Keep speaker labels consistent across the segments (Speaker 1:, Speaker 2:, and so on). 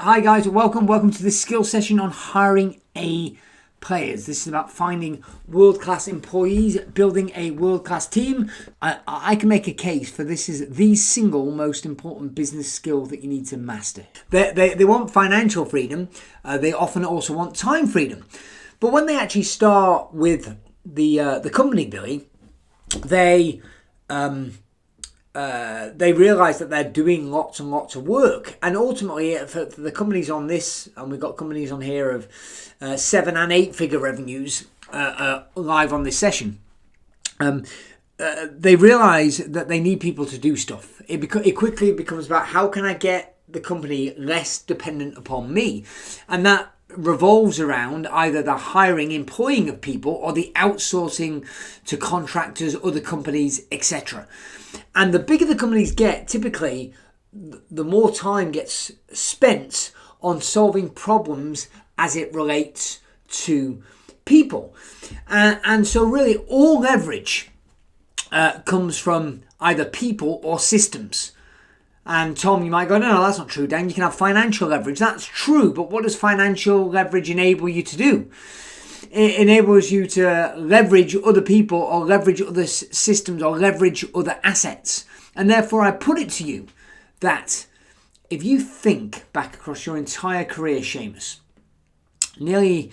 Speaker 1: Hi guys, welcome to this skill session on hiring A players. This is about finding world-class employees, building a world-class team. I can make a case for this is the single most important business skill that you need to master. They want financial freedom. They often also want time freedom. But when they actually start with the company, Billy, they realise that they're doing lots and lots of work, and ultimately for the companies on this, and we've got companies on here of 7 and 8 figure revenues live on this session, they realise that they need people to do stuff. It quickly becomes about how can I get the company less dependent upon me, and that revolves around either the hiring, employing of people, or the outsourcing to contractors, other companies, etc. And the bigger the companies get, typically, the more time gets spent on solving problems as it relates to people. And so really all leverage comes from either people or systems. And Tom, you might go, no, that's not true, Dan. You can have financial leverage. That's true, but what does financial leverage enable you to do? It enables you to leverage other people or leverage other systems or leverage other assets. And therefore, I put it to you that if you think back across your entire career, Seamus, nearly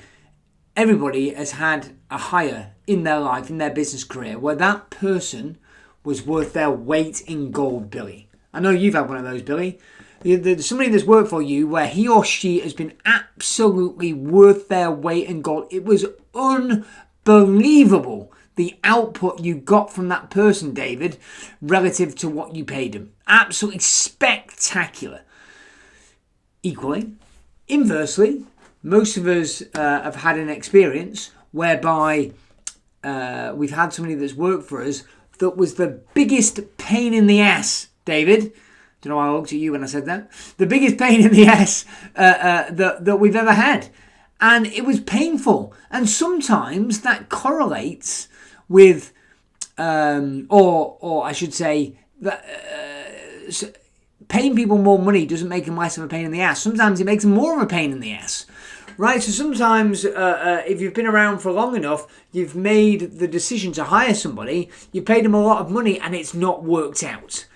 Speaker 1: everybody has had a hire in their life, in their business career, where that person was worth their weight in gold, Billy. I know you've had one of those, Billy. There's somebody that's worked for you where he or she has been absolutely worth their weight in gold. It was unbelievable the output you got from that person, David, relative to what you paid him. Absolutely spectacular. Equally, inversely, most of us have had an experience whereby we've had somebody that's worked for us that was the biggest pain in the ass, David. Don't know why I looked at you when I said that. The biggest pain in the ass that we've ever had. And it was painful. And sometimes that correlates with, or I should say, that paying people more money doesn't make them less of a pain in the ass. Sometimes it makes them more of a pain in the ass. Right, so sometimes if you've been around for long enough, you've made the decision to hire somebody, you paid them a lot of money and it's not worked out.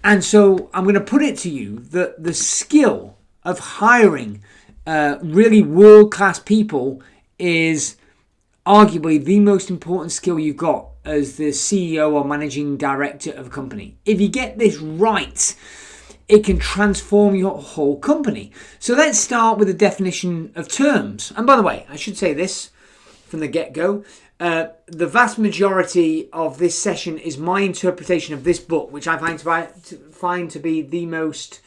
Speaker 1: And so I'm going to put it to you that the skill of hiring really world-class people is arguably the most important skill you've got as the CEO or managing director of a company. If you get this right, it can transform your whole company. So let's start with a definition of terms. And by the way, I should say this from the get-go. The vast majority of this session is my interpretation of this book, which I find to be the most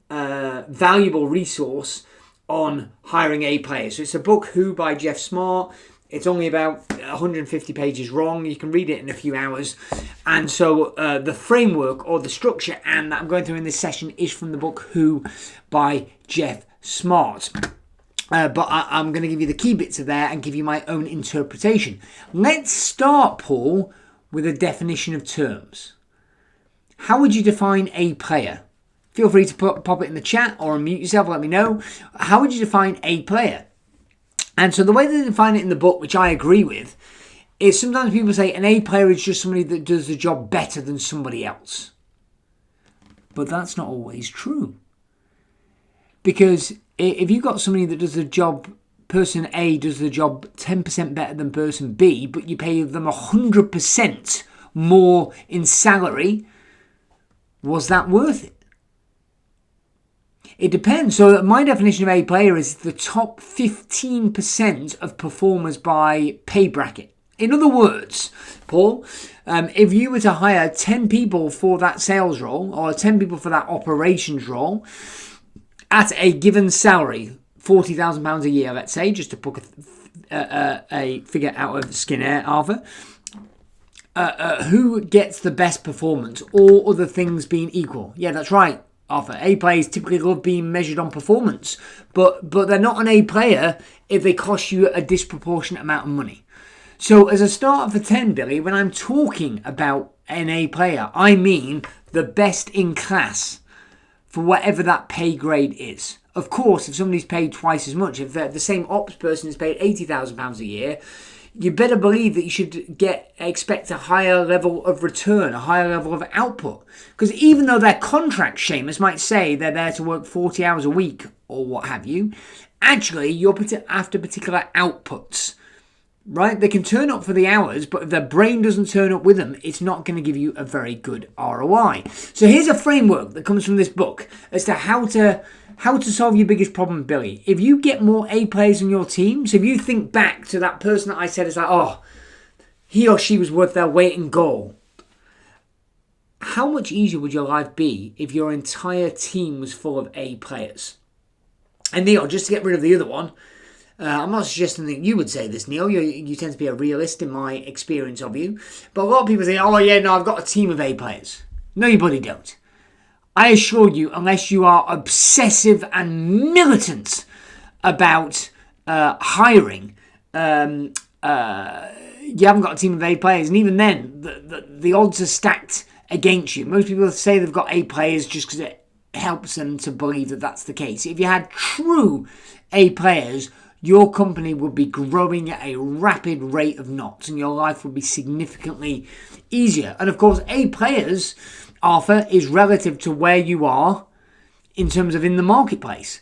Speaker 1: valuable resource on hiring A players. So it's a book, Who, by Jeff Smart. It's only about 150 pages long. You can read it in a few hours. And so the framework or the structure and that I'm going through in this session is from the book Who by Jeff Smart. But I'm going to give you the key bits of there and give you my own interpretation. Let's start, Paul, with a definition of terms. How would you define a player? Feel free to pop it in the chat or unmute yourself, let me know. How would you define a player? And so the way they define it in the book, which I agree with, is sometimes people say an A player is just somebody that does the job better than somebody else. But that's not always true. Because if you've got somebody that does the job, person A does the job 10% better than person B, but you pay them 100% more in salary, was that worth it? It depends. So my definition of A player is the top 15% of performers by pay bracket. In other words, Paul, if you were to hire 10 people for that sales role or 10 people for that operations role at a given salary, £40,000 a year, let's say, just to pick a figure out of skin air, Arthur, who gets the best performance, all other things being equal? Yeah, that's right, Arthur. A players typically love being measured on performance, but they're not an A player if they cost you a disproportionate amount of money. So as a starter for 10, Billy, when I'm talking about an A player, I mean the best in class for whatever that pay grade is. Of course, if somebody's paid twice as much, if the same ops person is paid £80,000 a year, you better believe that you should expect a higher level of return, a higher level of output. Because even though their contract, Seamus might say they're there to work 40 hours a week or what have you, actually you're after particular outputs. Right? They can turn up for the hours, but if their brain doesn't turn up with them, it's not going to give you a very good ROI. So here's a framework that comes from this book as to how to solve your biggest problem, Billy. If you get more A players in your team, so if you think back to that person that I said is like, oh, he or she was worth their weight in gold. How much easier would your life be if your entire team was full of A players? And Neil, just to get rid of the other one, I'm not suggesting that you would say this, Neil. You tend to be a realist in my experience of you. But a lot of people say, oh yeah, no, I've got a team of A players. No, you bloody don't. I assure you, unless you are obsessive and militant about hiring, you haven't got a team of A players. And even then, the odds are stacked against you. Most people say they've got A players just because it helps them to believe that that's the case. If you had true A players, your company would be growing at a rapid rate of knots and your life would be significantly easier. And of course, A players, Arthur, is relative to where you are in terms of in the marketplace.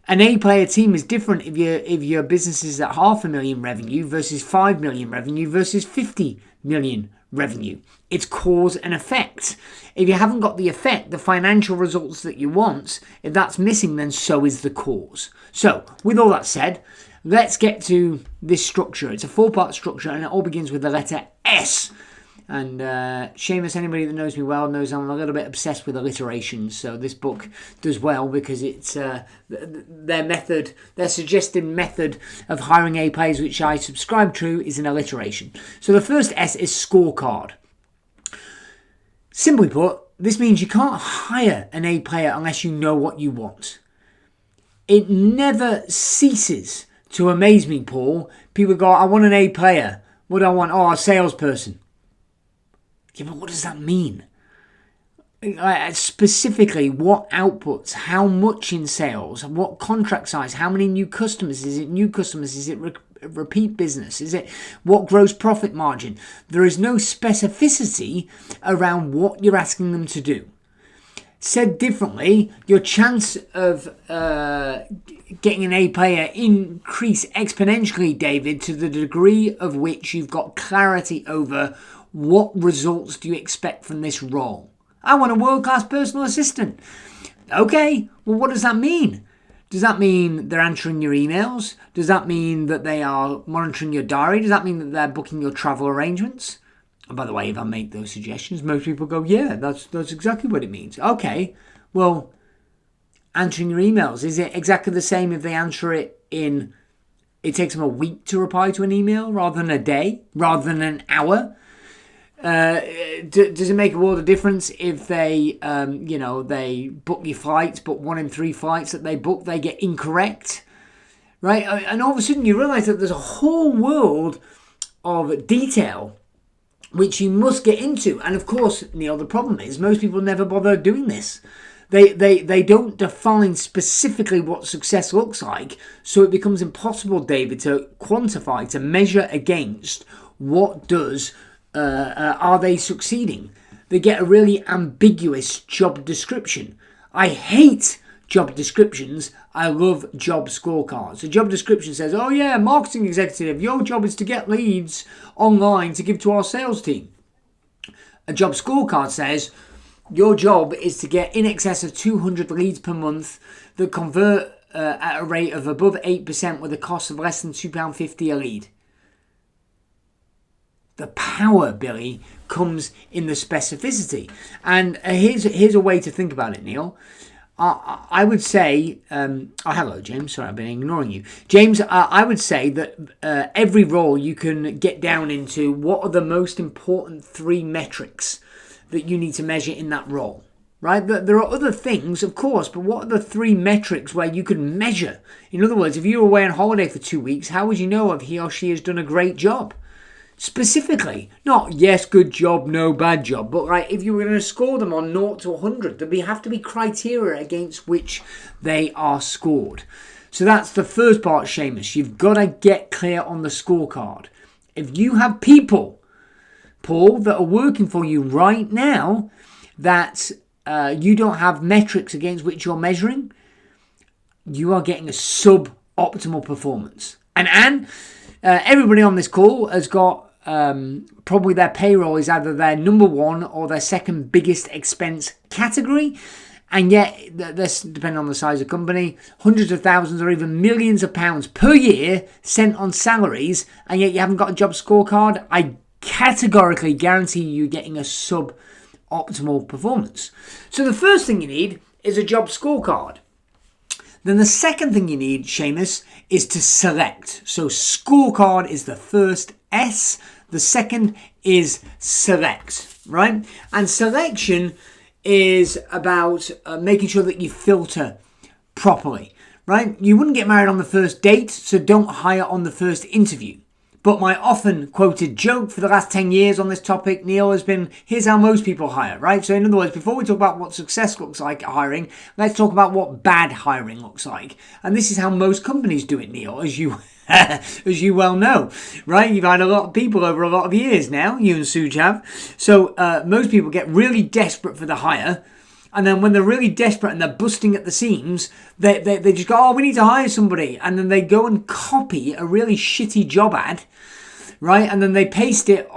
Speaker 1: An A player team is different if your business is at 500,000 revenue versus 5 million revenue versus 50 million revenue. It's cause and effect. If you haven't got the effect, the financial results that you want, if that's missing, then so is the cause. So, with all that said, let's get to this structure. It's a 4-part structure and it all begins with the letter S. And Seamus, anybody that knows me well, knows I'm a little bit obsessed with alliteration. So this book does well because it's their suggested method of hiring A players, which I subscribe to, is an alliteration. So the first S is scorecard. Simply put, this means you can't hire an A player unless you know what you want. It never ceases to amaze me, Paul. People go, I want an A player. What do I want? Oh, a salesperson. Yeah, but what does that mean? Specifically, what outputs, how much in sales, what contract size, how many new customers? Is it new customers? Is it repeat business? Is it what gross profit margin? There is no specificity around what you're asking them to do. Said differently, your chance of getting an A player increase exponentially, David, to the degree of which you've got clarity over what results do you expect from this role. I want a world-class personal assistant. Okay, well, what does that mean? Does that mean they're answering your emails? Does that mean that they are monitoring your diary? Does that mean that they're booking your travel arrangements? And by the way, if I make those suggestions, most people go, yeah, that's exactly what it means. Okay, well, answering your emails, is it exactly the same if they answer it in, it takes them a week to reply to an email rather than a day, rather than an hour? Does it make a world of difference if they, they book your flights, but 1 in 3 flights that they book, they get incorrect? Right? And all of a sudden you realise that there's a whole world of detail which you must get into. And of course, Neil, the problem is most people never bother doing this. They don't define specifically what success looks like, so it becomes impossible, David, to quantify, to measure against what does, are they succeeding? They get a really ambiguous job description. I hate job descriptions. I love job scorecards. A job description says, oh yeah, marketing executive, your job is to get leads online to give to our sales team. A job scorecard says, your job is to get in excess of 200 leads per month that convert at a rate of above 8% with a cost of less than £2.50 a lead. The power, Billy, comes in the specificity. And here's a way to think about it, Neil. I would say, hello, James. Sorry, I've been ignoring you. James, I would say that every role you can get down into what are the most important 3 metrics that you need to measure in that role, right? There are other things, of course, but what are the 3 metrics where you can measure? In other words, if you were away on holiday for 2 weeks, how would you know if he or she has done a great job? Specifically, not yes, good job, no, bad job, but like if you were going to score them on 0 to 100, there have to be criteria against which they are scored. So that's the first part, Seamus. You've got to get clear on the scorecard. If you have people, Paul, that are working for you right now that you don't have metrics against which you're measuring, you are getting a suboptimal performance. And Anne, everybody on this call has got probably their payroll is either their number one or their second biggest expense category. And yet, this, depending on the size of company, hundreds of thousands or even millions of pounds per year sent on salaries, and yet you haven't got a job scorecard. I categorically guarantee you getting a suboptimal performance. So the first thing you need is a job scorecard. Then the second thing you need, Seamus, is to select. So scorecard is the first S. The second is select, right? And selection is about making sure that you filter properly, right? You wouldn't get married on the first date, so don't hire on the first interview. But my often quoted joke for the last 10 years on this topic, Neil, has been, here's how most people hire, right? So in other words, before we talk about what success looks like at hiring, let's talk about what bad hiring looks like. And this is how most companies do it, Neil, as you well know, right? You've had a lot of people over a lot of years now, you and Suj have. So most people get really desperate for the hire. And then when they're really desperate and they're busting at the seams, they just go, oh, we need to hire somebody. And then they go and copy a really shitty job ad, right? And then they paste it,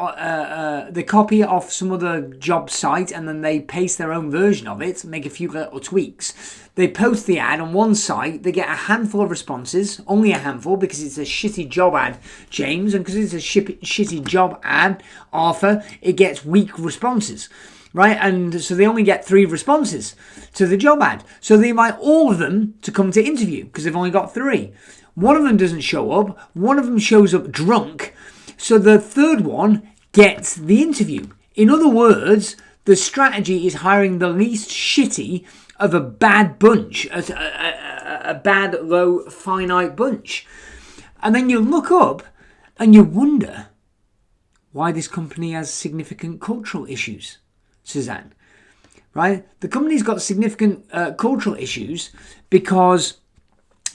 Speaker 1: they copy it off some other job site, and then they paste their own version of it, make a few little tweaks. They post the ad on one site, they get a handful of responses, only a handful because it's a shitty job ad, James, and because it's a shitty job ad, Arthur, it gets weak responses. Right, and so they only get 3 responses to the job ad. So they invite all of them to come to interview because they've only got 3. One of them doesn't show up. One of them shows up drunk. So the third one gets the interview. In other words, the strategy is hiring the least shitty of a bad bunch, a bad, low, finite bunch. And then you look up and you wonder why this company has significant cultural issues. Suzanne, right? The company's got significant cultural issues because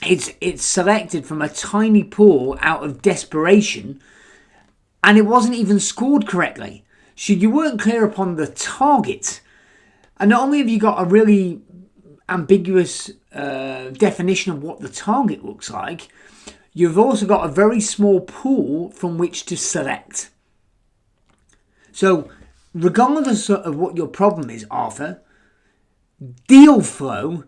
Speaker 1: it's selected from a tiny pool out of desperation, and it wasn't even scored correctly. So you weren't clear upon the target, and not only have you got a really ambiguous definition of what the target looks like, you've also got a very small pool from which to select. So regardless of what your problem is, Arthur, deal flow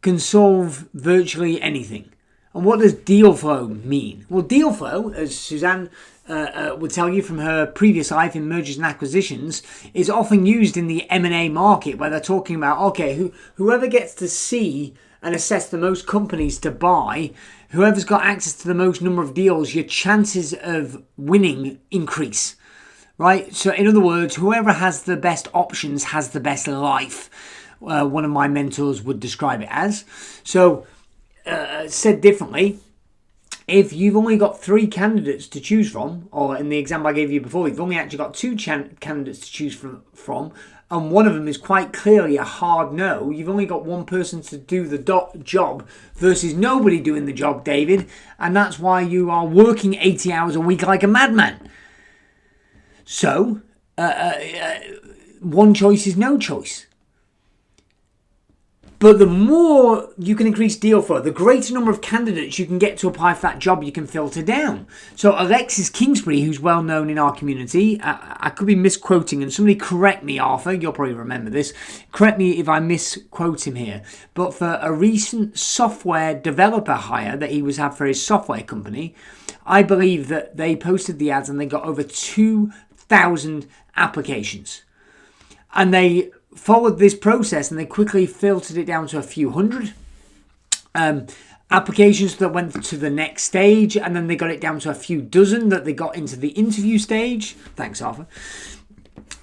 Speaker 1: can solve virtually anything. And what does deal flow mean? Well, deal flow, as Suzanne would tell you from her previous life in mergers and acquisitions, is often used in the M&A market where they're talking about, okay, whoever gets to see and assess the most companies to buy, whoever's got access to the most number of deals, your chances of winning increase. Right, so in other words, whoever has the best options has the best life. One of my mentors would describe it as. So, said differently, if you've only got 3 candidates to choose from, or in the example I gave you before, you've only actually got 2 candidates to choose from, and one of them is quite clearly a hard no, you've only got one person to do the job versus nobody doing the job, David, and that's why you are working 80 hours a week like a madman. So, one choice is no choice. But the more you can increase deal flow, the greater number of candidates you can get to apply for that job, you can filter down. So Alexis Kingsbury, who's well known in our community, I could be misquoting, and somebody correct me, Arthur, you'll probably remember this. Correct me if I misquote him here. But for a recent software developer hire that he was had for his software company, I believe that they posted the ads and they got over 2,000 applications. And they followed this process and they quickly filtered it down to a few hundred applications that went to the next stage, and then they got it down to a few dozen that they got into the interview stage. Thanks, Arthur.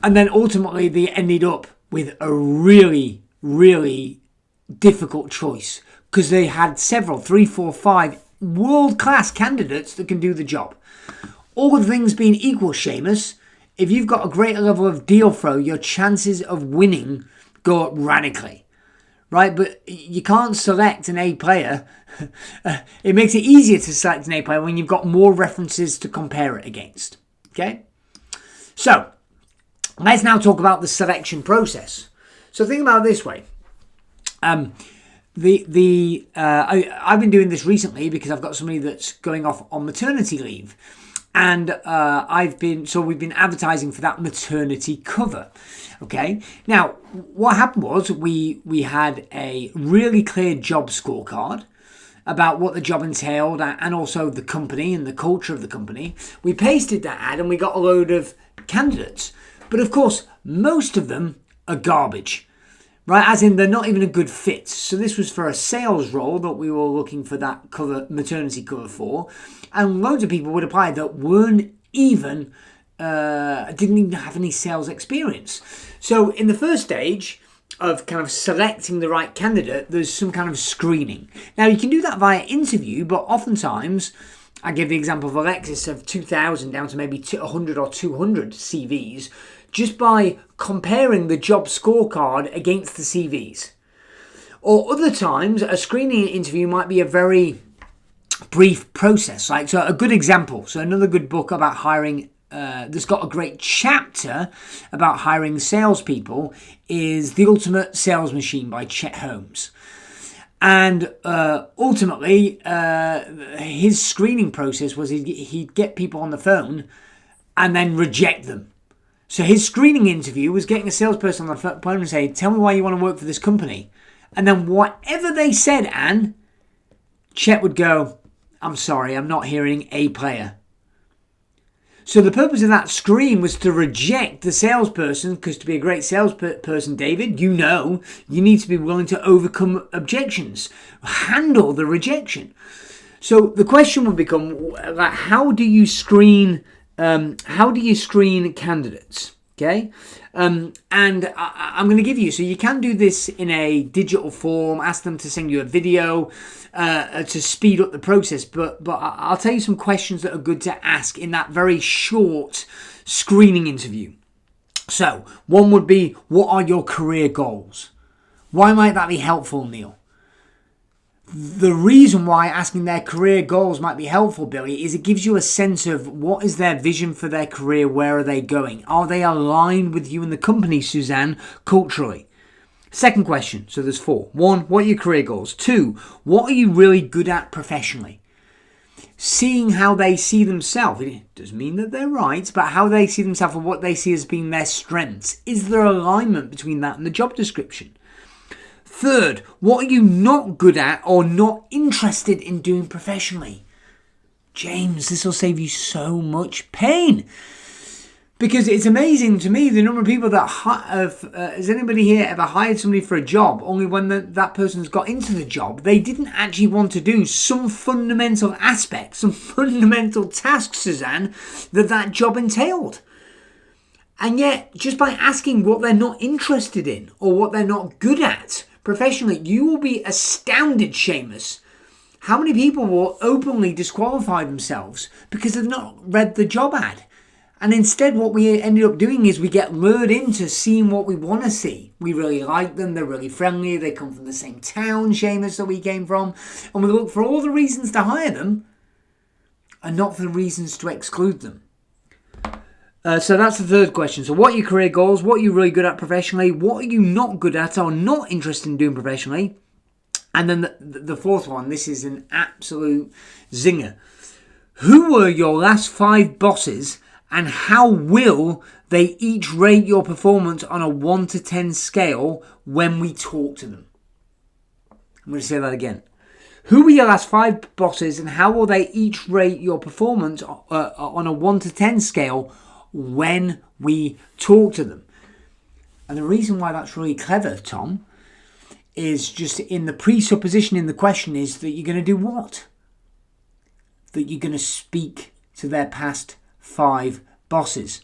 Speaker 1: And then ultimately they ended up with a really, really difficult choice because they had several, 3, 4, 5 world-class candidates that can do the job. All the things being equal, Seamus, if you've got a greater level of deal flow, your chances of winning go up radically. Right, but you can't select an A player. It makes it easier to select an A player when you've got more references to compare it against. Okay? So, let's now talk about the selection process. So think about it this way. I've been doing this recently because I've got somebody that's going off on maternity leave. And we've been advertising for that maternity cover. Okay. Now, what happened was we had a really clear job scorecard about what the job entailed and also the company and the culture of the company. We pasted that ad and we got a load of candidates. But of course, most of them are garbage. Right, as in they're not even a good fit. So this was for a sales role that we were looking for that maternity cover for. And loads of people would apply that didn't even have any sales experience. So in the first stage of kind of selecting the right candidate, there's some kind of screening. Now you can do that via interview, but oftentimes, I give the example of Alexis of 2,000 down to maybe 100 or 200 CVs, just by comparing the job scorecard against the CVs. Or other times, a screening interview might be a very brief process. Like, so a good example, so another good book about hiring, that's got a great chapter about hiring salespeople, is The Ultimate Sales Machine by Chet Holmes. And ultimately, his screening process was he'd get people on the phone and then reject them. So his screening interview was getting a salesperson on the phone and say, tell me why you want to work for this company. And then whatever they said, Anne, Chet would go, I'm sorry, I'm not hearing a player. So the purpose of that screen was to reject the salesperson, because to be a great salesperson, David, you need to be willing to overcome objections, handle the rejection. So the question would become, like, how do you screen candidates? Okay, and I'm going to give you, so you can do this in a digital form, ask them to send you a video to speed up the process, but I'll tell you some questions that are good to ask in that very short screening interview. So one would be, what are your career goals? Why might that be helpful, Neil? The reason why asking their career goals might be helpful, Billy, is it gives you a sense of what is their vision for their career, where are they going? Are they aligned with you and the company, Suzanne, culturally? Second question, so there's 4. 1, what are your career goals? 2, what are you really good at professionally? Seeing how they see themselves, it doesn't mean that they're right, but how they see themselves and what they see as being their strengths. Is there alignment between that and the job description? Third, what are you not good at or not interested in doing professionally? James, this will save you so much pain. Because it's amazing to me the number of people that has anybody here ever hired somebody for a job, only when that person's got into the job, they didn't actually want to do some fundamental aspect, some fundamental task, Suzanne, that job entailed. And yet, just by asking what they're not interested in or what they're not good at professionally, you will be astounded, Seamus, how many people will openly disqualify themselves because they've not read the job ad. And instead, what we ended up doing is we get lured into seeing what we want to see. We really like them, they're really friendly, they come from the same town, Seamus, that we came from, and we look for all the reasons to hire them and not for the reasons to exclude them. So that's the third question. So what are your career goals? What are you really good at professionally? What are you not good at or not interested in doing professionally? And then the fourth one, this is an absolute zinger. Who were your last 5 bosses and how will they each rate your performance on a 1 to 10 scale when we talk to them? I'm going to say that again. Who were your last 5 bosses and how will they each rate your performance on a 1 to 10 scale when we talk to them? And the reason why that's really clever, Tom, is just in the presupposition in the question is that you're going to do what? That you're going to speak to their past 5 bosses.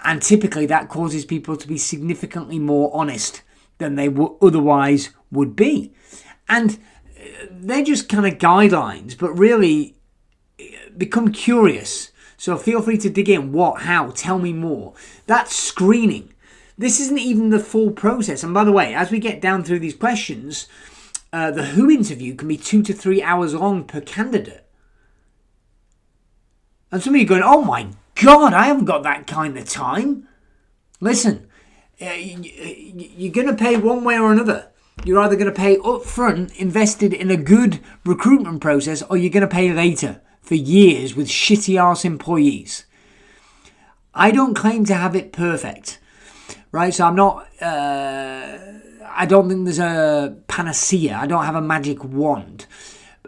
Speaker 1: And typically that causes people to be significantly more honest than they otherwise would be. And they're just kind of guidelines, but really become curious. So feel free to dig in. What? How? Tell me more. That's screening. This isn't even the full process. And by the way, as we get down through these questions, the who interview can be 2 to 3 hours long per candidate. And some of you are going, oh my God, I haven't got that kind of time. Listen, you're going to pay one way or another. You're either going to pay up front, invested in a good recruitment process, or you're going to pay later for years with shitty arse employees. I don't claim to have it perfect, right? So I'm not, I don't think there's a panacea. I don't have a magic wand.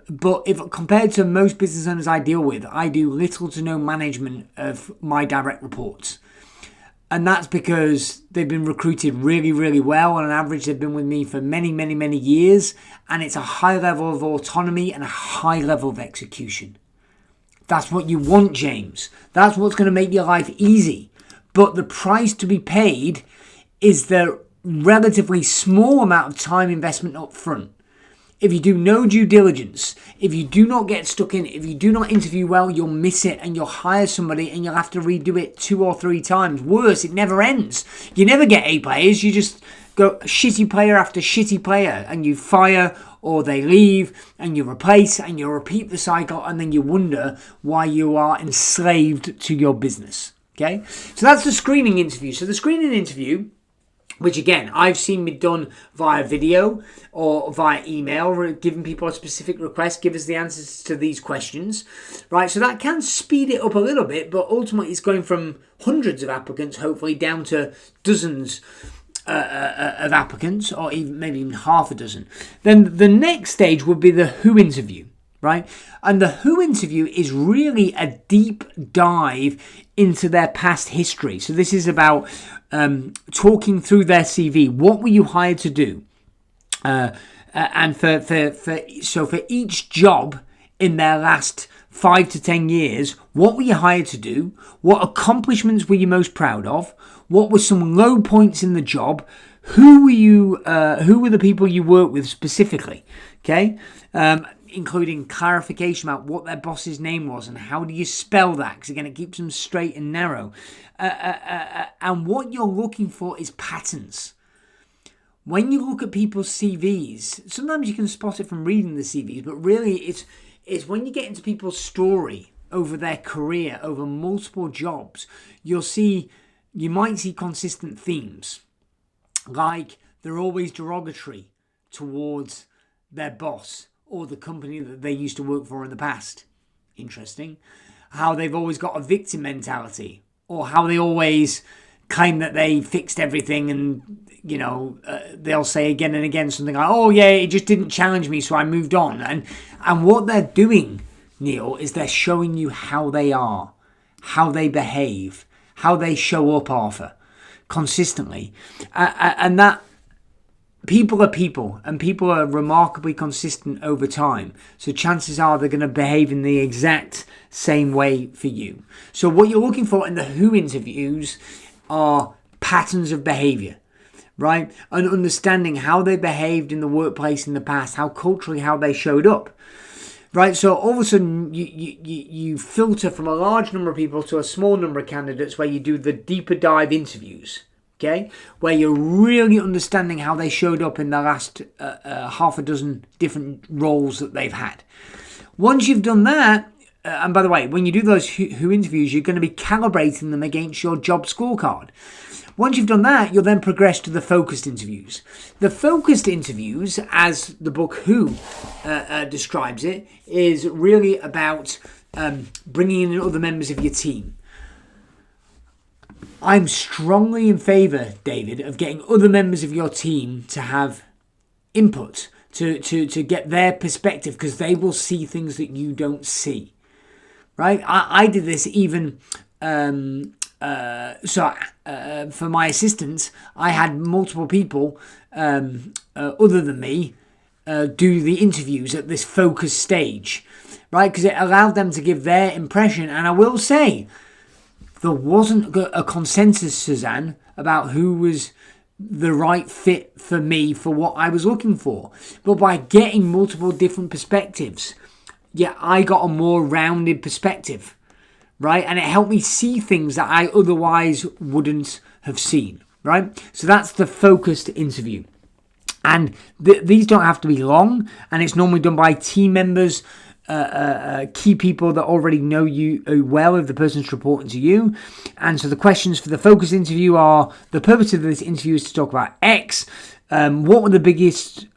Speaker 1: But if compared to most business owners I deal with, I do little to no management of my direct reports. And that's because they've been recruited really, really well. On average, they've been with me for many, many, many years. And it's a high level of autonomy and a high level of execution. That's what you want, James. That's what's going to make your life easy. But the price to be paid is the relatively small amount of time investment up front. If you do no due diligence, if you do not get stuck in, if you do not interview well, you'll miss it and you'll hire somebody and you'll have to redo it 2 or 3 times. Worse, it never ends. You never get A players. You just go shitty player after shitty player and you fire or they leave and you replace and you repeat the cycle and then you wonder why you are enslaved to your business. Okay? So that's the screening interview. So the screening interview, which again, I've seen be done via video or via email, giving people a specific request, give us the answers to these questions, right? So that can speed it up a little bit, but ultimately it's going from hundreds of applicants, hopefully, down to dozens of applicants, or even maybe even half a dozen. Then the next stage would be the who interview, right? And the who interview is really a deep dive into their past history. So this is about talking through their CV. What were you hired to do? And for each job in their last 5 to 10 years, what were you hired to do? What accomplishments were you most proud of? What were some low points in the job? Who were the people you worked with specifically? Okay, including clarification about what their boss's name was and how do you spell that? Because again, it keeps them straight and narrow. And what you're looking for is patterns. When you look at people's CVs, sometimes you can spot it from reading the CVs, but really it's when you get into people's story over their career, over multiple jobs, you might see consistent themes. Like they're always derogatory towards their boss or the company that they used to work for in the past. Interesting. How they've always got a victim mentality, or how they always claim that they fixed everything, and they'll say again and again something like, oh yeah, it just didn't challenge me, so I moved on. And what they're doing, Neil, is they're showing you how they are, how they behave, how they show up, Arthur, consistently. And that people are people, and people are remarkably consistent over time. So chances are they're going to behave in the exact same way for you. So what you're looking for in the who interviews are patterns of behavior, right? And understanding how they behaved in the workplace in the past, how culturally, how they showed up, right? So all of a sudden you filter from a large number of people to a small number of candidates where you do the deeper dive interviews. Okay, where you're really understanding how they showed up in the last half a dozen different roles that they've had. Once you've done that, and by the way, when you do those who interviews, you're going to be calibrating them against your job scorecard. Once you've done that, you'll then progress to the focused interviews. The focused interviews, as the book Who describes it, is really about bringing in other members of your team. I'm strongly in favour, David, of getting other members of your team to have input, to get their perspective, because they will see things that you don't see, right? I did this even, for my assistants, I had multiple people other than me do the interviews at this focus stage, right? Because it allowed them to give their impression. And I will say, there wasn't a consensus, Suzanne, about who was the right fit for me for what I was looking for. But by getting multiple different perspectives, I got a more rounded perspective, right? And it helped me see things that I otherwise wouldn't have seen, right? So that's the focused interview. And these don't have to be long, and it's normally done by team members, key people that already know you well if the person's reporting to you. And so the questions for the focus interview are: the purpose of this interview is to talk about X. What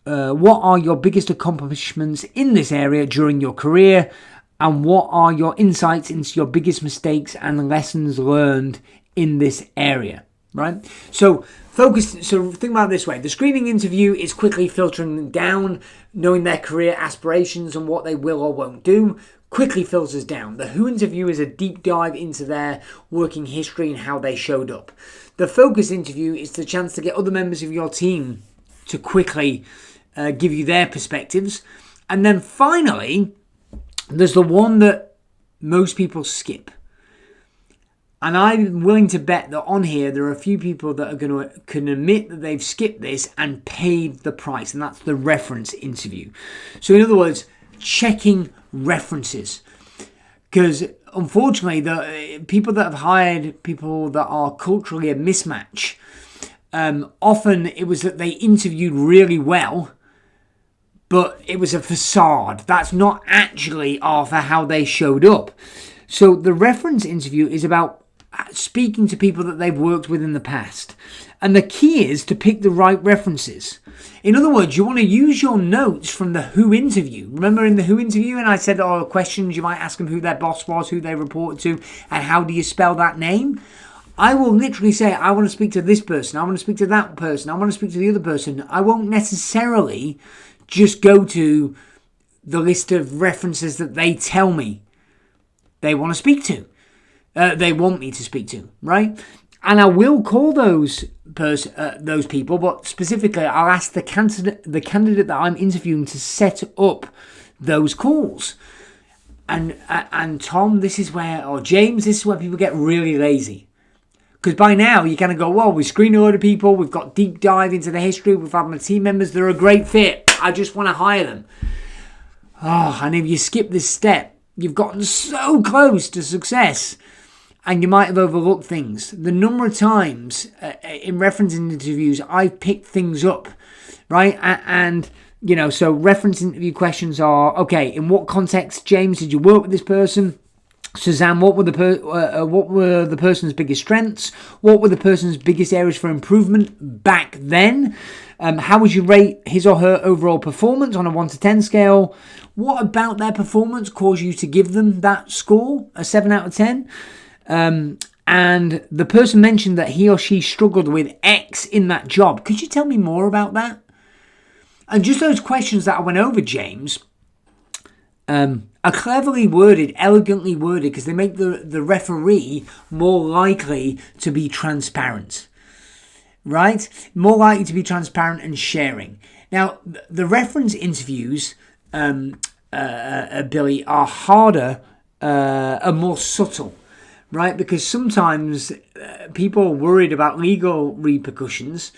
Speaker 1: are your biggest accomplishments in this area during your career? And what are your insights into your biggest mistakes and lessons learned in this area? Right? So think about it this way. The screening interview is quickly filtering them down, knowing their career aspirations and what they will or won't do. Quickly filters down. The who interview is a deep dive into their working history and how they showed up. The focus interview is the chance to get other members of your team to quickly give you their perspectives. And then finally, there's the one that most people skip. And I'm willing to bet that on here, there are a few people that can admit that they've skipped this and paid the price. And that's the reference interview. So in other words, checking references. Because unfortunately, the people that have hired people that are culturally a mismatch, often it was that they interviewed really well, but it was a facade. That's not actually for how they showed up. So the reference interview is about speaking to people that they've worked with in the past. And the key is to pick the right references. In other words, you want to use your notes from the who interview. Remember in the who interview, and I said, questions, you might ask them who their boss was, who they reported to, and how do you spell that name? I will literally say, I want to speak to this person, I want to speak to that person, I want to speak to the other person. I won't necessarily just go to the list of references that they tell me they want to speak to. They want me to speak to, right? And I will call those people, but specifically I'll ask the candidate that I'm interviewing to set up those calls. And Tom, or James, this is where people get really lazy. Because by now you kind of go, well, we screen a load of people, we've got deep dive into the history, we've had my team members, they're a great fit, I just want to hire them. And if you skip this step, you've gotten so close to success. And you might have overlooked things. The number of times in referencing interviews, I've picked things up, right? And so reference interview questions are, okay, in what context, James, did you work with this person? Suzanne, what were the person's biggest strengths? What were the person's biggest areas for improvement back then? How would you rate his or her overall performance on a 1 to 10 scale? What about their performance caused you to give them that score, a 7 out of 10? And the person mentioned that he or she struggled with X in that job. Could you tell me more about that? And just those questions that I went over, James, are cleverly worded, elegantly worded, because they make the referee more likely to be transparent, right? More likely to be transparent and sharing. Now, the reference interviews, Billy, are harder and more subtle. Right, because sometimes people are worried about legal repercussions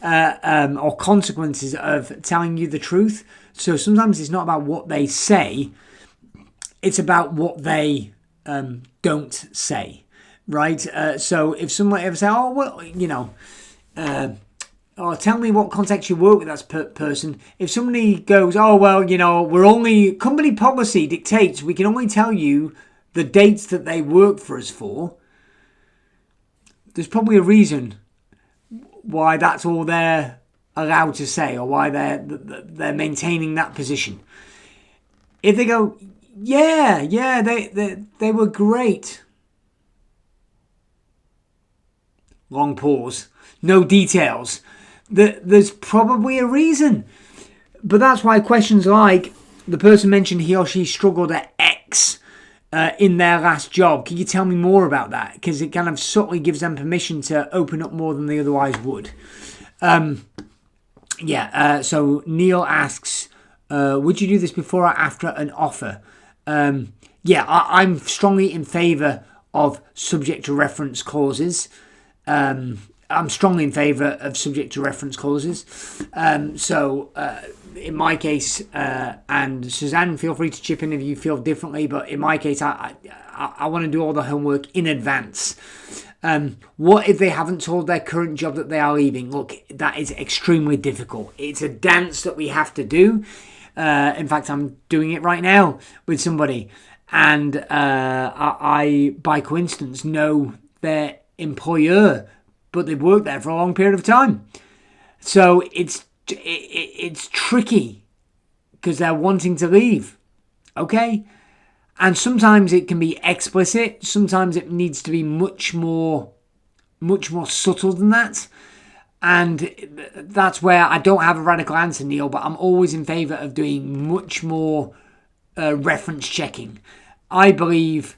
Speaker 1: or consequences of telling you the truth. So sometimes it's not about what they say, it's about what they don't say. Right, so if someone ever say, tell me what context you work with that person. If somebody goes, we're only, company policy dictates we can only tell you the dates that they work for us for, there's probably a reason why that's all they're allowed to say, or why they're maintaining that position. If they go, they were great. Long pause. No details. There's probably a reason. But that's why questions like, the person mentioned he or she struggled at X in their last job. Can you tell me more about that? Because it kind of subtly gives them permission to open up more than they otherwise would. So Neil asks, would you do this before or after an offer? I'm strongly in favour of subject to reference clauses. I'm strongly in favour of subject to reference clauses. In my case, and Suzanne, feel free to chip in if you feel differently, but in my case, I want to do all the homework in advance. What if they haven't told their current job that they are leaving? Look, that is extremely difficult. It's a dance that we have to do. In fact, I'm doing it right now with somebody, and I by coincidence know their employer, but they've worked there for a long period of time. So it's tricky because they're wanting to leave. Okay? And sometimes it can be explicit. Sometimes it needs to be much more subtle than that. And that's where I don't have a radical answer, Neil, but I'm always in favour of doing much more reference checking. I believe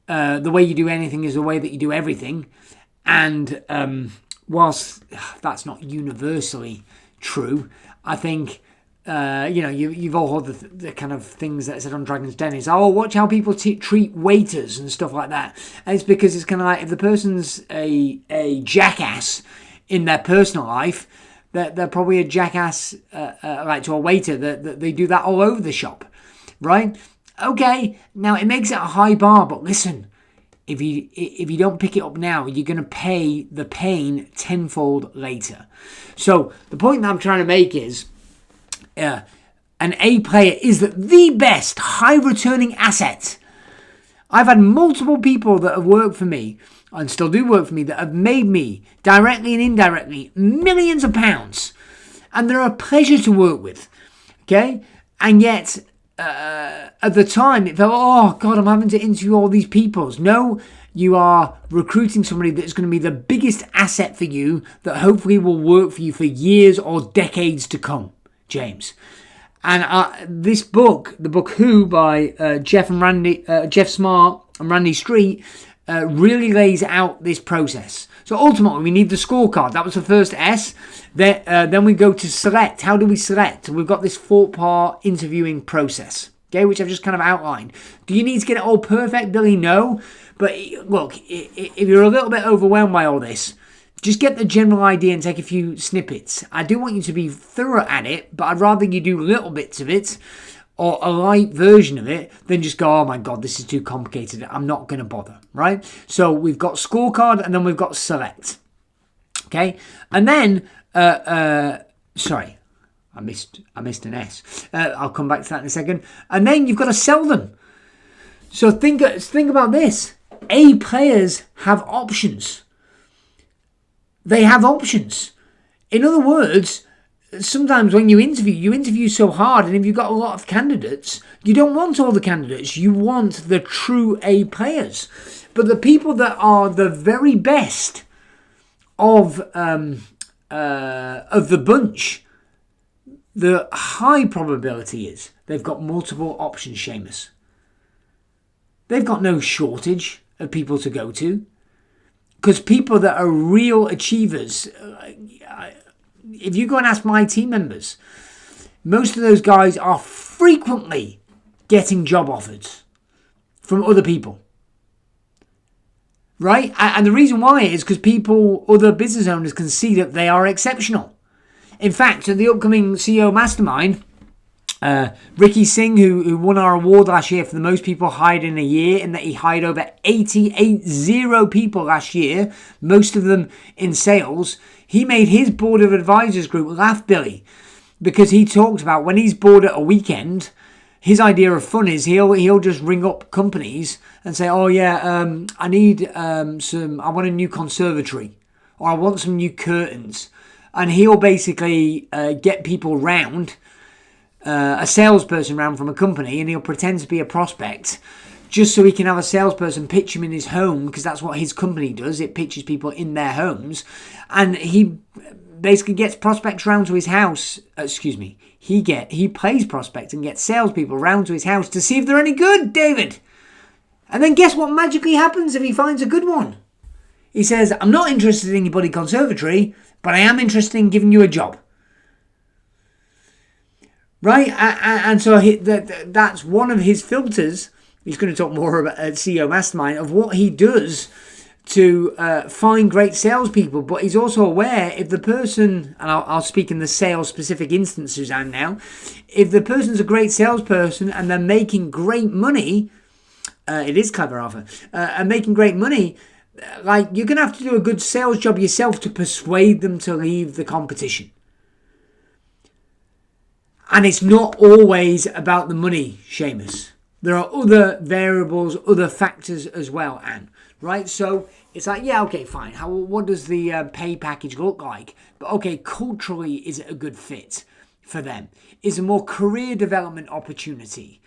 Speaker 1: the way you do anything is the way that you do everything. And whilst that's not universally true, I think, you've all heard the kind of things that I said on Dragon's Den is, watch how people treat waiters and stuff like that. And it's because it's kind of like, if the person's a jackass in their personal life, they're probably a jackass like to a waiter, that they do that all over the shop, right? Okay, now it makes it a high bar, but listen, if you don't pick it up now, you're going to pay the pain tenfold later. So the point that I'm trying to make is, an A player is the best high returning asset. I've had multiple people that have worked for me and still do work for me that have made me directly and indirectly millions of pounds, and they're a pleasure to work with. Okay, and yet at the time it felt, oh God, I'm having to interview all these people. No, you are recruiting somebody that's going to be the biggest asset for you, that hopefully will work for you for years or decades to come, James. And this book, the book Who by Jeff Smart and Randy Street, really lays out this process. So ultimately, we need the scorecard. That was the first S. Then we go to select. How do we select? We've got this 4-part interviewing process, okay, which I've just kind of outlined. Do you need to get it all perfect, Billy? No. But look, if you're a little bit overwhelmed by all this, just get the general idea and take a few snippets. I do want you to be thorough at it, but I'd rather you do little bits of it or a light version of it than just go, oh my God, this is too complicated, I'm not going to bother, right? So we've got scorecard and then we've got select. Okay? And then, sorry, I missed an S. I'll come back to that in a second. And then you've got to sell them. So think about this. A players have options. They have options. In other words, sometimes when you interview so hard, and if you've got a lot of candidates, you don't want all the candidates. You want the true A players. But the people that are the very best of the bunch, the high probability is they've got multiple options, Seamus. They've got no shortage of people to go to. Because people that are real achievers, if you go and ask my team members, most of those guys are frequently getting job offers from other people. Right? And the reason why is because other business owners can see that they are exceptional. In fact, at the upcoming CEO Mastermind, Ricky Singh, who won our award last year for the most people hired in a year, in that he hired over 80 people last year, most of them in sales. He made his board of advisors group laugh, Billy, because he talked about when he's bored at a weekend, his idea of fun is he'll just ring up companies and say, oh yeah, I need I want a new conservatory, or I want some new curtains. And he'll basically get people round, a salesperson round from a company, and he'll pretend to be a prospect just so he can have a salesperson pitch him in his home, because that's what his company does. It pitches people in their homes. And he basically gets prospects round to his house. He plays prospects and gets salespeople round to his house to see if they're any good, David. And then guess what magically happens if he finds a good one? He says, I'm not interested in your bloody conservatory, but I am interested in giving you a job. Right? And so that's one of his filters. He's going to talk more about at CEO Mastermind of what he does to find great salespeople, but he's also aware if the person, and I'll speak in the sales specific instance, Suzanne, now, if the person's a great salesperson and they're making great money, it is clever, Arthur, and making great money, like you're going to have to do a good sales job yourself to persuade them to leave the competition. And it's not always about the money, Seamus. There are other variables, other factors as well, Anne. Right? So it's like, yeah, okay, fine. What does the pay package look like? But okay, culturally, is it a good fit for them? Is a more career development opportunity?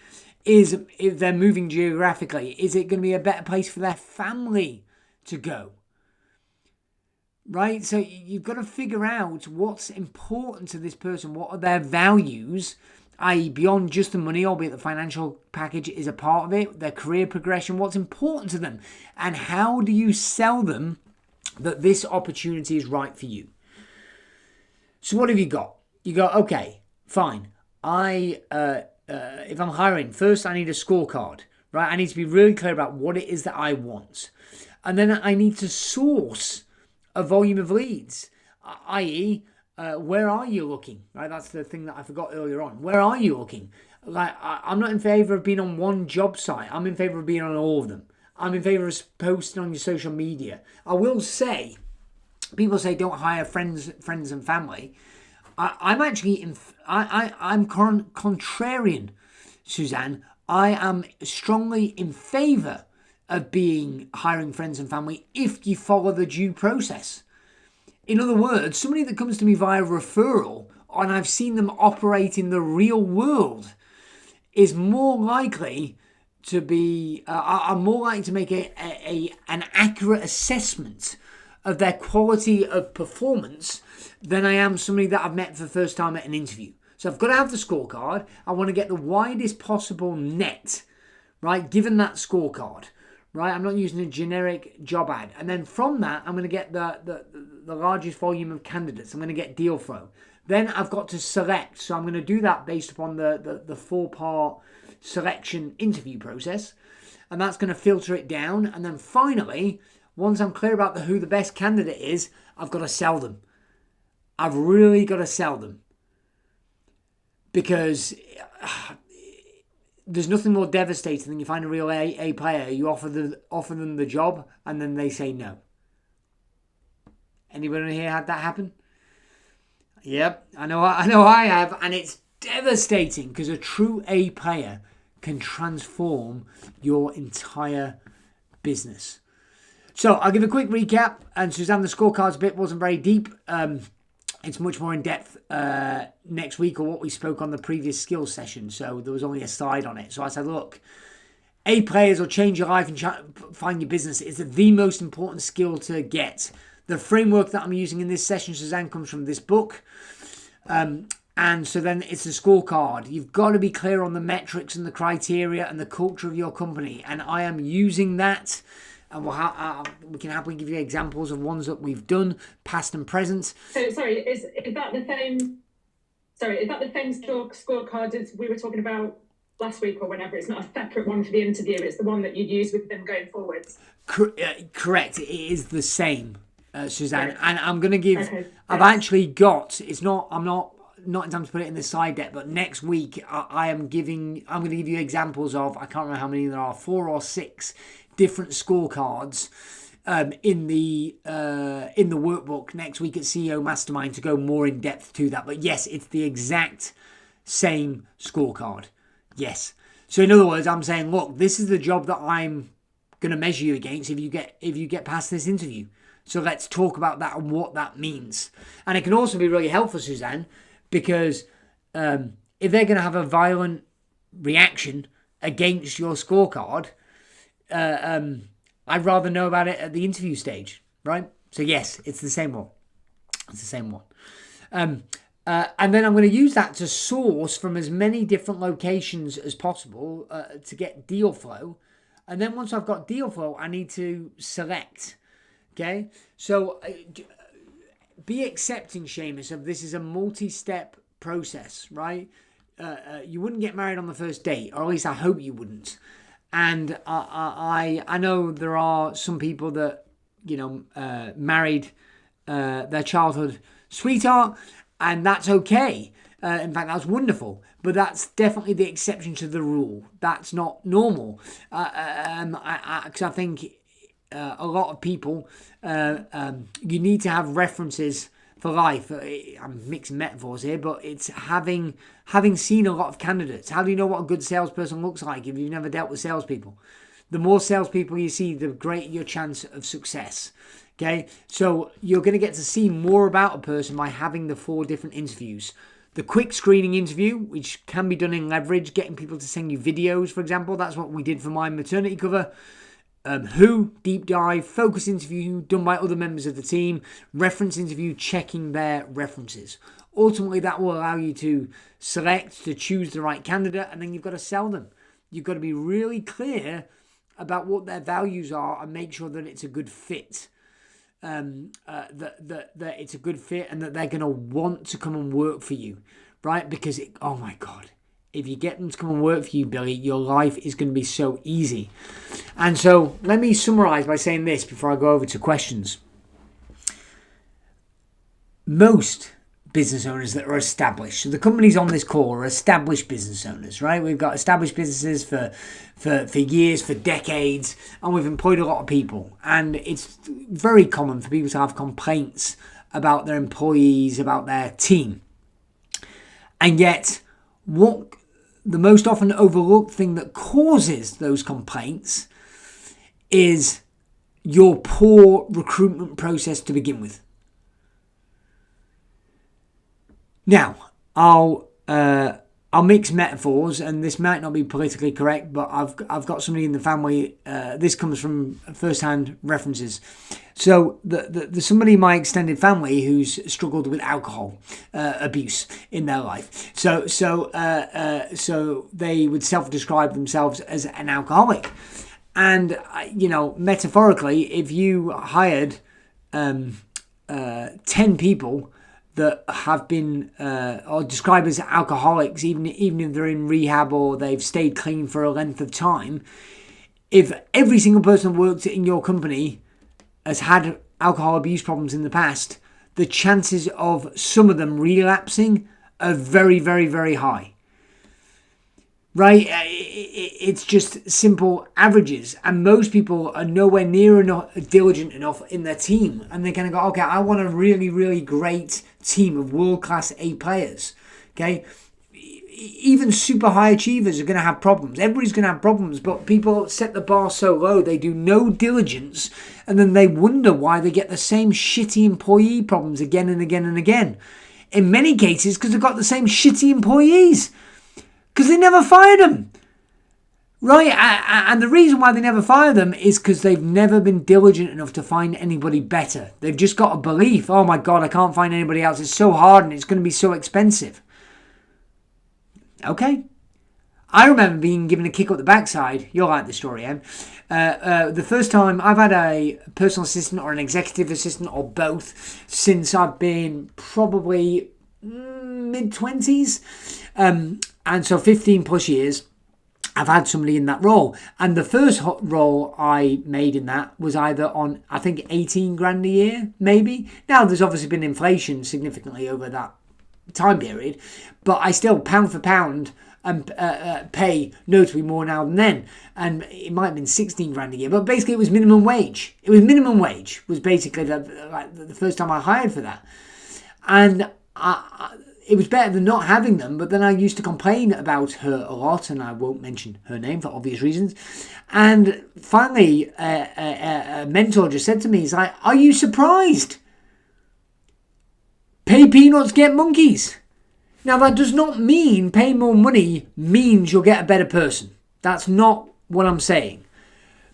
Speaker 1: Is, if they're moving geographically, is it going to be a better place for their family to go? Right? So you've got to figure out what's important to this person. What are their values? I.e. beyond just the money, albeit the financial package is a part of it, their career progression, what's important to them, and how do you sell them that this opportunity is right for you? So what have you got? You go, okay, fine. If I'm hiring, first I need a scorecard, right? I need to be really clear about what it is that I want. And then I need to source a volume of leads, i.e., where are you looking? Right, that's the thing that I forgot earlier on. Where are you looking? Like, I'm not in favour of being on one job site. I'm in favour of being on all of them. I'm in favour of posting on your social media. I will say, people say don't hire friends and family. I'm actually I'm contrarian, Suzanne. I am strongly in favour of hiring friends and family if you follow the due process. In other words, somebody that comes to me via referral, and I've seen them operate in the real world, is more likely to be, I'm more likely to make an accurate assessment of their quality of performance than I am somebody that I've met for the first time at an interview. So I've got to have the scorecard. I want to get the widest possible net, right, given that scorecard. Right, I'm not using a generic job ad. And then from that, I'm going to get the largest volume of candidates. I'm going to get deal flow. Then I've got to select. So I'm going to do that based upon the 4-part selection interview process. And that's going to filter it down. And then finally, once I'm clear about who the best candidate is, I've got to sell them. I've really got to sell them. Because there's nothing more devastating than you find a real A player, you offer them the job, and then they say no. Anybody here had that happen? Yep, I know I have, and it's devastating because a true A player can transform your entire business. So I'll give a quick recap, and Suzanne, the scorecards bit wasn't very deep. It's much more in depth next week, or what we spoke on the previous skills session. So there was only a slide on it. So I said, look, A players will change your life and find your business. It's the most important skill to get. The framework that I'm using in this session, Suzanne, comes from this book. And so then it's the scorecard. You've got to be clear on the metrics and the criteria and the culture of your company. And I am using that. And we can happily give you examples of ones that we've done, past and present.
Speaker 2: So, sorry, is that the same? Sorry, is that the same scorecard as we were talking about last week or whenever? It's not a separate one for the interview. It's the one that you'd use with them going forwards.
Speaker 1: Correct. It is the same, Suzanne. Right. And I'm going to give.
Speaker 2: Okay.
Speaker 1: I've actually got. It's not. I'm not in time to put it in the slide deck. But next week, I'm going to give you examples of. I can't remember how many there are. 4 or 6. Different scorecards in the workbook next week at CEO Mastermind to go more in depth to that. But yes, it's the exact same scorecard. Yes. So in other words, I'm saying, look, this is the job that I'm going to measure you against if you get past this interview. So let's talk about that and what that means. And it can also be really helpful, Suzanne, because if they're going to have a violent reaction against your scorecard, I'd rather know about it at the interview stage, right? So yes, it's the same one. It's the same one. And then I'm going to use that to source from as many different locations as possible to get deal flow. And then once I've got deal flow, I need to select. Okay? So be accepting, Seamus, of this is a multi-step process, right? You wouldn't get married on the first date, or at least I hope you wouldn't. And I know there are some people that married their childhood sweetheart, and that's okay. In fact, that's wonderful, but that's definitely the exception to the rule. That's not normal. Because I think a lot of people, you need to have references for life. I'm mixing metaphors here, but it's having seen a lot of candidates. How do you know what a good salesperson looks like if you've never dealt with salespeople? The more salespeople you see, the greater your chance of success. Okay, so you're going to get to see more about a person by having the 4 different interviews. The quick screening interview, which can be done in leverage, getting people to send you videos, for example. That's what we did for my maternity cover. Who, deep dive, focus interview done by other members of the team, reference interview, checking their references. Ultimately, that will allow you to select, to choose the right candidate, and then you've got to sell them. You've got to be really clear about what their values are and make sure that it's a good fit. That it's a good fit and that they're going to want to come and work for you, right? Because, oh my God, if you get them to come and work for you, Billy, your life is going to be so easy. And so let me summarize by saying this before I go over to questions. Most business owners that are established, so the companies on this call are established business owners, right? We've got established businesses for years, for decades, and we've employed a lot of people. And it's very common for people to have complaints about their employees, about their team. And yet, what the most often overlooked thing that causes those complaints is your poor recruitment process to begin with. Now, I'll mix metaphors, and this might not be politically correct, but I've got somebody in the family. This comes from first-hand references. So there's somebody in my extended family who's struggled with alcohol abuse in their life. So they would self-describe themselves as an alcoholic, and metaphorically, if you hired 10 people that have been or described as alcoholics, even if they're in rehab or they've stayed clean for a length of time, if every single person who works in your company has had alcohol abuse problems in the past, the chances of some of them relapsing are very, very, very high. Right? It's just simple averages. And most people are nowhere near enough diligent enough in their team. And they're going to go, okay, I want a really, really great team of world-class A players. Okay? Even super high achievers are going to have problems. Everybody's going to have problems. But people set the bar so low, they do no diligence. And then they wonder why they get the same shitty employee problems again and again and again. In many cases, because they've got the same shitty employees. Because they never fired them. Right? And the reason why they never fire them is because they've never been diligent enough to find anybody better. They've just got a belief, oh my God, I can't find anybody else. It's so hard and it's going to be so expensive. Okay. I remember being given a kick up the backside. You'll like the story, Em. The first time I've had a personal assistant or an executive assistant or both since I've been probably mid-20s. And so 15 plus years, I've had somebody in that role. And the first role I made in that was either on, I think, 18 grand a year, maybe. Now, there's obviously been inflation significantly over that time period. But I still, pound for pound, pay notably more now than then. And it might have been 16 grand a year. But basically, it was minimum wage. It was minimum wage was basically the first time I hired for that. And it was better than not having them, but then I used to complain about her a lot, and I won't mention her name for obvious reasons. And finally, a mentor just said to me, he's like, are you surprised? Pay peanuts, get monkeys. Now, that does not mean pay more money means you'll get a better person. That's not what I'm saying.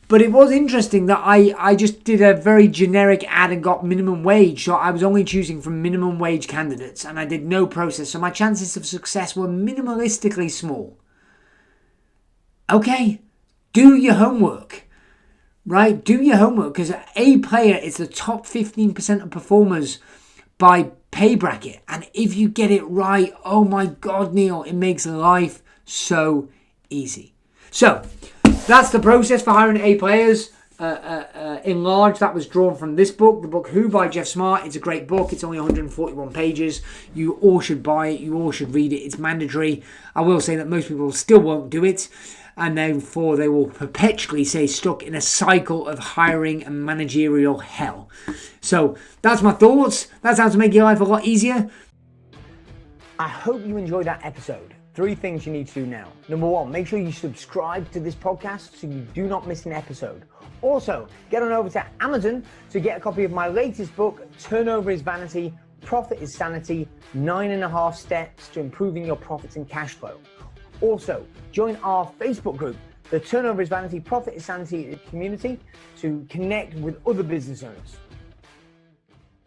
Speaker 1: But it was interesting that I just did a very generic ad and got minimum wage. So I was only choosing from minimum wage candidates and I did no process. So my chances of success were minimalistically small. Okay, do your homework, right? Do your homework because A player is the top 15% of performers by pay bracket. And if you get it right, oh my God, Neil, it makes life so easy. So that's the process for hiring A players. enlarged. That was drawn from this book, the book Who by Jeff Smart. It's a great book. It's only 141 pages. You all should buy it. You all should read it. It's mandatory. I will say that most people still won't do it, and therefore they will perpetually stay stuck in a cycle of hiring and managerial hell. So that's my thoughts. That's how to make your life a lot easier. I hope you enjoyed that episode. 3 things you need to do now. Number 1, make sure you subscribe to this podcast so you do not miss an episode. Also, get on over to Amazon to get a copy of my latest book, Turnover is Vanity, Profit is Sanity, 9.5 steps to improving your profits and cash flow. Also, join our Facebook group, the Turnover is Vanity, Profit is Sanity community, to connect with other business owners.